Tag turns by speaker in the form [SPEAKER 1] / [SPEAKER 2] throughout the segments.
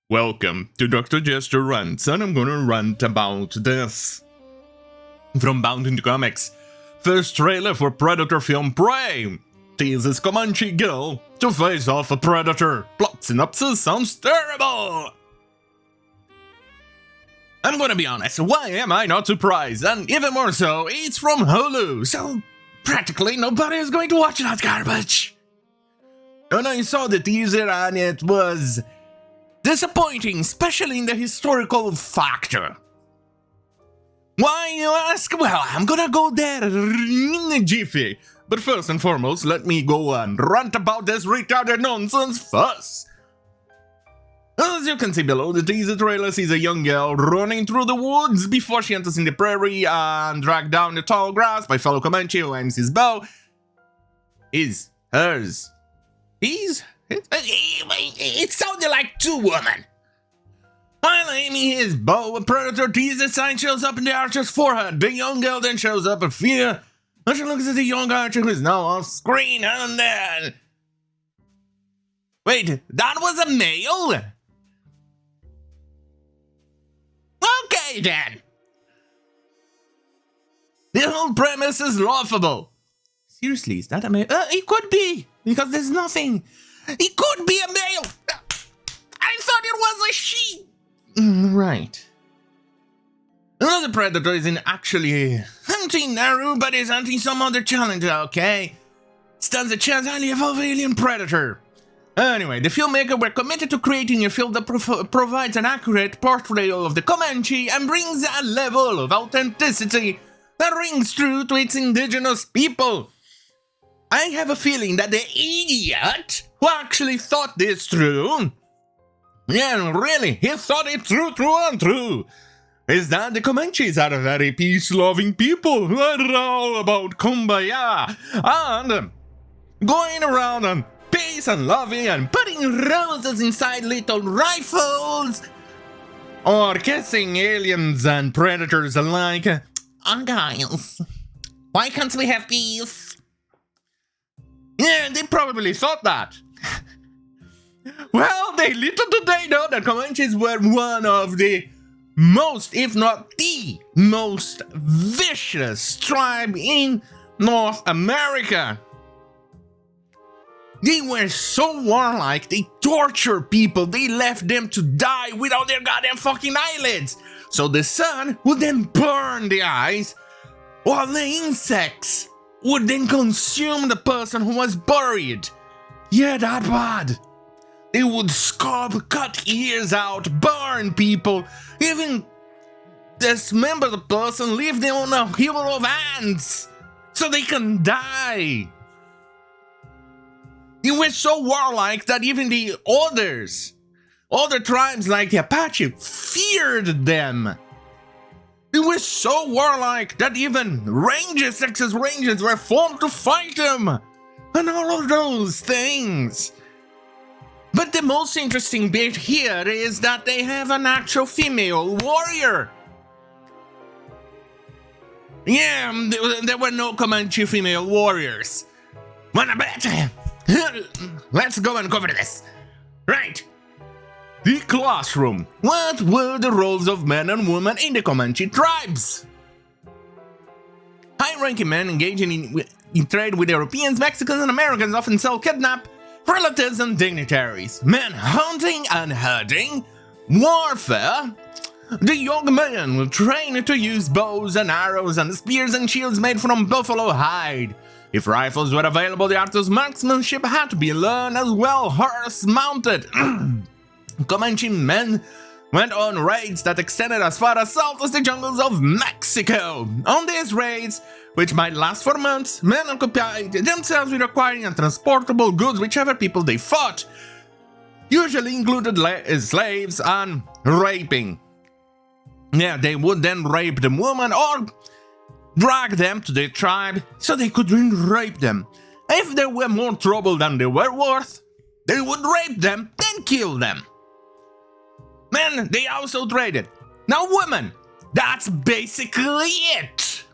[SPEAKER 1] Welcome to Dr. Jester Rants, and I'm gonna rant about this. From Bound into Comics, first trailer for Predator film Prey teases Comanche girl to face off a predator. Plot synopsis sounds terrible! I'm gonna be honest, why am I not surprised? And even more so, it's from Hulu, so practically nobody is going to watch that garbage. And I saw the teaser and it was disappointing, especially in the historical factor. Why, you ask? Well, I'm gonna go there in a jiffy. But first and foremost, let me go and rant about this retarded nonsense first. As you can see below, the teaser trailer sees a young girl running through the woods before she enters in the prairie and dragged down the tall grass by fellow Comanche who aims his bow. Is hers. It sounded like two women. While aiming his bow, a predator teaser sign shows up in the archer's forehead. The young girl then shows up in fear, and she looks at the young archer who is now off screen, and then... Wait, that was a male? Okay then. The whole premise is laughable. Seriously, is that a male? It could be, because there's nothing. It could be a male. I thought it was a she. Right. Another predator isn't actually hunting Naru, but is hunting some other challenger, okay? Stands a chance highly evolved alien predator. Anyway, the filmmakers were committed to creating a film that provides an accurate portrayal of the Comanche and brings a level of authenticity that rings true to its indigenous people. I have a feeling that the idiot who actually thought this through, yeah, really, he thought it through and through, is that the Comanches are a very peace-loving people who are all about kumbaya and going around and peace and loving and putting roses inside little rifles or kissing aliens and predators alike. Oh, guys, why can't we have peace? Yeah, they probably thought that. Well, they little did they know that Comanches were one of the most, if not the most vicious tribe in North America. They were so warlike, they tortured people, they left them to die without their goddamn fucking eyelids. So the sun would then burn the eyes, while the insects would then consume the person who was buried. Yeah, that bad. They would scab, cut ears out, burn people, even dismember the person, leave them on a hill of ants so they can die. They were so warlike that even the other tribes like the Apache feared them. They were so warlike that even Texas Rangers were formed to fight them, and all of those things. But the most interesting bit here is that they have an actual female warrior. Yeah, there were no Comanche female warriors. Wanna bet? Let's go and cover this. Right. The classroom. What were the roles of men and women in the Comanche tribes? High-ranking men engaging in trade with Europeans, Mexicans, and Americans often sell kidnap relatives and dignitaries. Men hunting and herding. Warfare. The young men were trained to use bows and arrows and spears and shields made from buffalo hide. If rifles were available, the art of marksmanship had to be learned as well, horse-mounted. Comanche men went on raids that extended as far as south as the jungles of Mexico. On these raids, which might last for months, men occupied themselves with acquiring untransportable goods whichever people they fought, usually included slaves and raping. Yeah, they would then rape the woman or drag them to their tribe so they could rape them. If they were more trouble than they were worth, they would rape them, then kill them. Men, they also traded. Now women, that's basically it.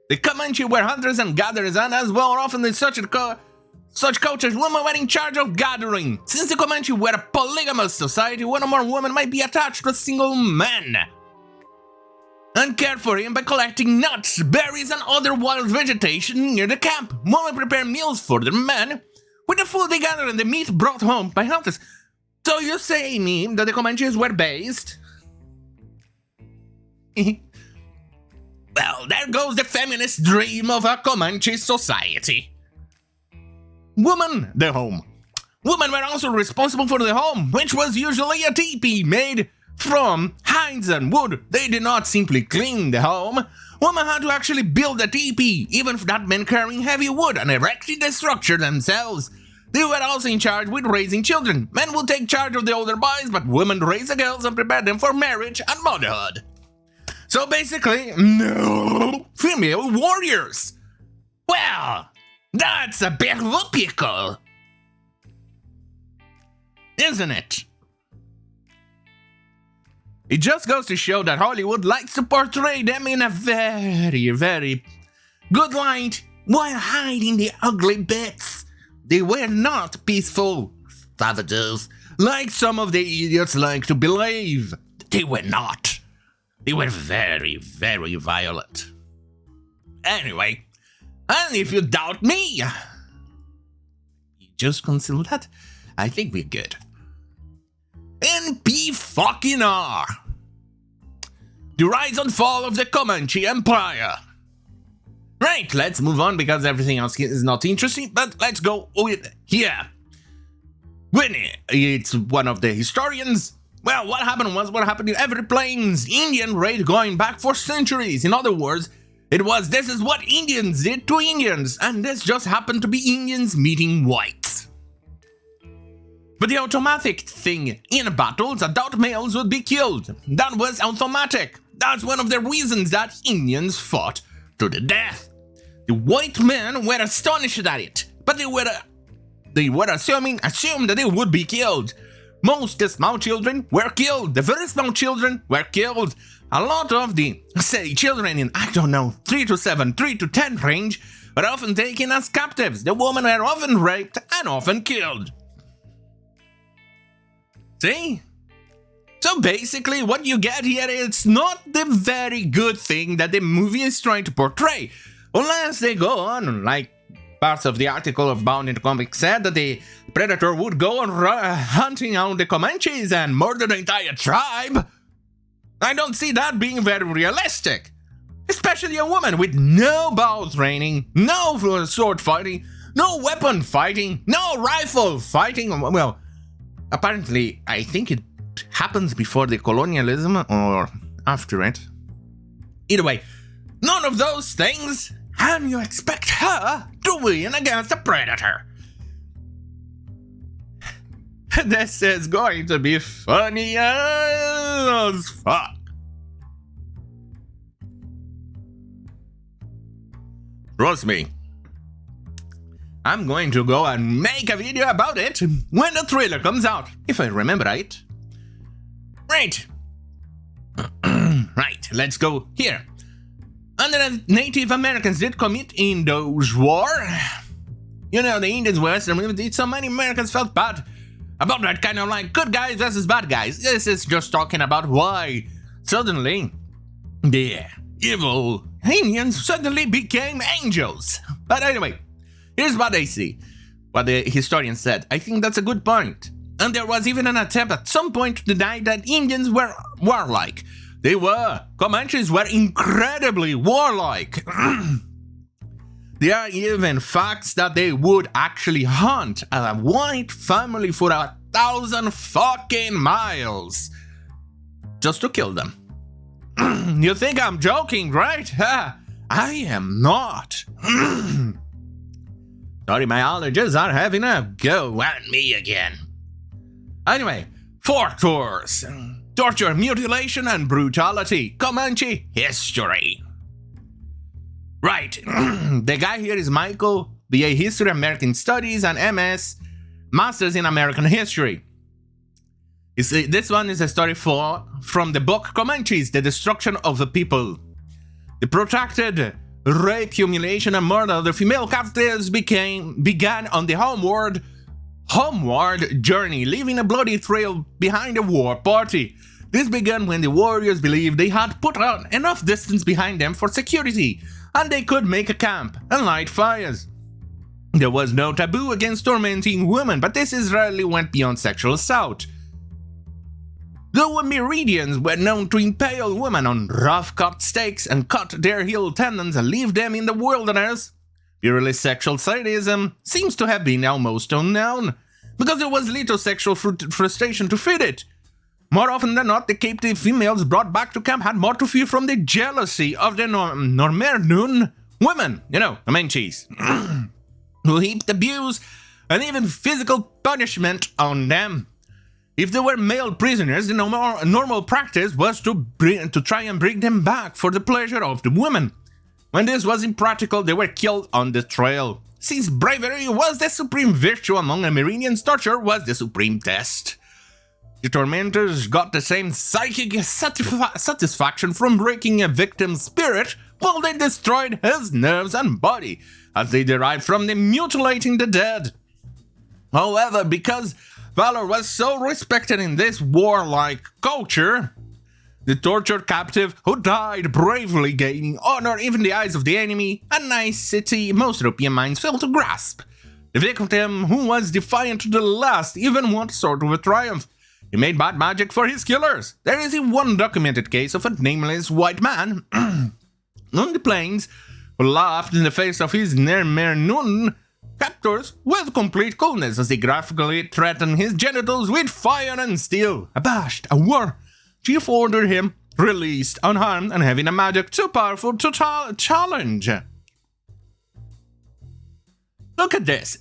[SPEAKER 1] The Comanche were hunters and gatherers, and as well often they such cultures, women were in charge of gathering. Since the Comanche were a polygamous society, one or more women might be attached to a single man and cared for him by collecting nuts, berries, and other wild vegetation near the camp. Women prepare meals for their men, with the food they gather and the meat brought home by hunters. So you say me that the Comanches were based? Well, there goes the feminist dream of a Comanche society. Woman, the home. Women were also responsible for the home, which was usually a teepee made from hides and wood. They did not simply clean the home. Women had to actually build a teepee, even if that meant carrying heavy wood and erecting the structure themselves. They were also in charge with raising children. Men would take charge of the older boys, but women raised the girls and prepared them for marriage and motherhood. So basically, no female warriors. Well, that's a bit of a pickle, isn't it? It just goes to show that Hollywood likes to portray them in a very, very good light while hiding the ugly bits. They were not peaceful savages, like some of the idiots like to believe. They were not. They were very, very violent. Anyway, and if you doubt me, you just consider that. I think we're good. NP-fucking-R. The rise and fall of the Comanche Empire. Right, let's move on because everything else is not interesting, but let's go with here. Winnie, it's one of the historians. Well, what happened was what happened in every Plains Indian raid going back for centuries. In other words, this is what Indians did to Indians, and this just happened to be Indians meeting whites. But the automatic thing in battles, adult males would be killed. That was automatic. That's one of the reasons that Indians fought to the death. The white men were astonished at it, but they were assumed that they would be killed. Most small children were killed. The very small children were killed. A lot of the, say, children in, 3 to 7, 3 to 10 range were often taken as captives. The women were often raped and often killed. See? So basically what you get here is not the very good thing that the movie is trying to portray. Unless they go on, like parts of the article of Bound in the Comic said, that the Predator would go on hunting out the Comanches and murder the entire tribe. I don't see that being very realistic. Especially a woman with no bow training, no sword fighting, no weapon fighting, no rifle fighting. Well, apparently, I think it happens before the colonialism or after it. Either way, none of those things, and you expect her to win against a predator. This is going to be funny as fuck. Trust me. I'm going to go and make a video about it when the trailer comes out, if I remember right. Right. Right, let's go here. Under the Native Americans did commit in those war. You know, the Indians were did so many Americans felt bad about that kind of like good guys versus bad guys. This is just talking about why suddenly the evil Indians suddenly became angels. But anyway, here's what I see. What the historian said. I think that's a good point. And there was even an attempt at some point to deny that Indians were warlike. They were. Comanches were incredibly warlike. There are even facts that they would actually hunt a white family for 1,000 fucking miles just to kill them. You think I'm joking, right? I am not. Sorry, my allergies are having a go at me again. Anyway, 4 tours. Torture, mutilation, and brutality. Comanche history. Right. The guy here is Michael, BA History, American Studies, and MS, Masters in American History. You see, this one is a story from the book Comanches, The Destruction of the People. The protracted rape, humiliation, and murder, the female captives began on the homeward journey, leaving a bloody trail behind the war party. This began when the warriors believed they had put out enough distance behind them for security, and they could make a camp and light fires. There was no taboo against tormenting women, but this rarely went beyond sexual assault. The Meridians were known to impale women on rough-cut stakes and cut their heel tendons and leave them in the wilderness. Purely sexual sadism seems to have been almost unknown, because there was little sexual frustration to feed it. More often than not, the captive females brought back to camp had more to fear from the jealousy of the Normernoon women, Comanches, who heaped abuse and even physical punishment on them. If there were male prisoners, the normal practice was to try and bring them back for the pleasure of the women. When this was impractical, they were killed on the trail. Since bravery was the supreme virtue among the Meridians, torture was the supreme test. The tormentors got the same psychic satisfaction from breaking a victim's spirit while they destroyed his nerves and body, as they derived from them mutilating the dead. However, because valor was so respected in this warlike culture, the tortured captive who died bravely gaining honor even in the eyes of the enemy, a nicety most European minds failed to grasp. The victim who was defiant to the last even wanted sort of a triumph. He made bad magic for his killers. There is one documented case of a nameless white man on the plains who laughed in the face of his Normernoon captors with complete coolness as they graphically threatened his genitals with fire and steel. Abashed, a war chief ordered him released unharmed and having a magic too powerful to challenge. Look at this.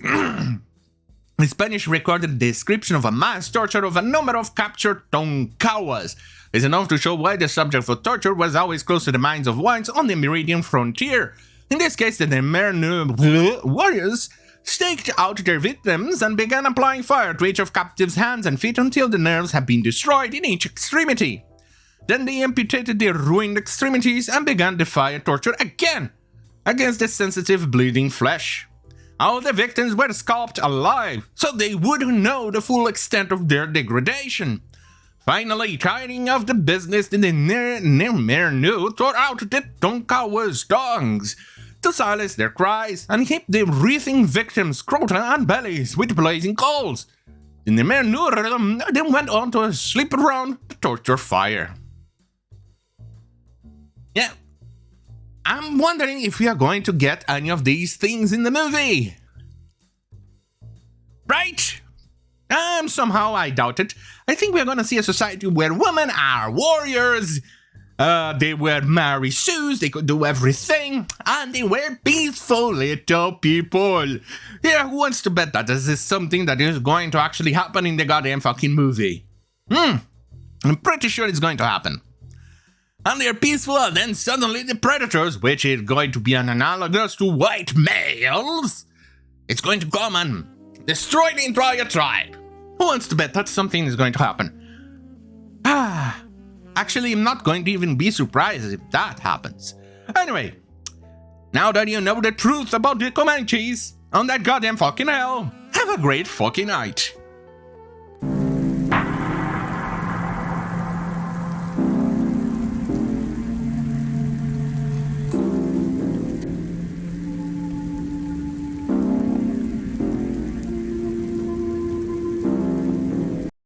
[SPEAKER 1] The Spanish recorded description of a mass torture of a number of captured Tonkawas is enough to show why the subject for torture was always close to the minds of whites on the Meridian frontier. In this case, the Normernoon warriors staked out their victims and began applying fire to each of captives' hands and feet until the nerves had been destroyed in each extremity. Then they amputated their ruined extremities and began the fire torture again against the sensitive bleeding flesh. All the victims were scalped alive, so they wouldn't know the full extent of their degradation. Finally, tiring of the business, the Normernoon tore out the Tonkawa's tongues to silence their cries and heaped the wreathing victims' scrota and bellies with blazing coals. The Normernoon then went on to sleep around the torture fire. Yeah. I'm wondering if we are going to get any of these things in the movie. Right? Somehow I doubt it. I think we're going to see a society where women are warriors, they wear Mary Sues, they could do everything, and they were peaceful little people. Yeah, who wants to bet that this is something that is going to actually happen in the goddamn fucking movie? I'm pretty sure it's going to happen. And they're peaceful, and then suddenly the predators, which is going to be an analogous to white males, it's going to come and destroy the entire tribe. Who wants to bet that something is going to happen? Actually, I'm not going to even be surprised if that happens. Anyway, now that you know the truth about the Comanches on that goddamn fucking hell, have a great fucking night.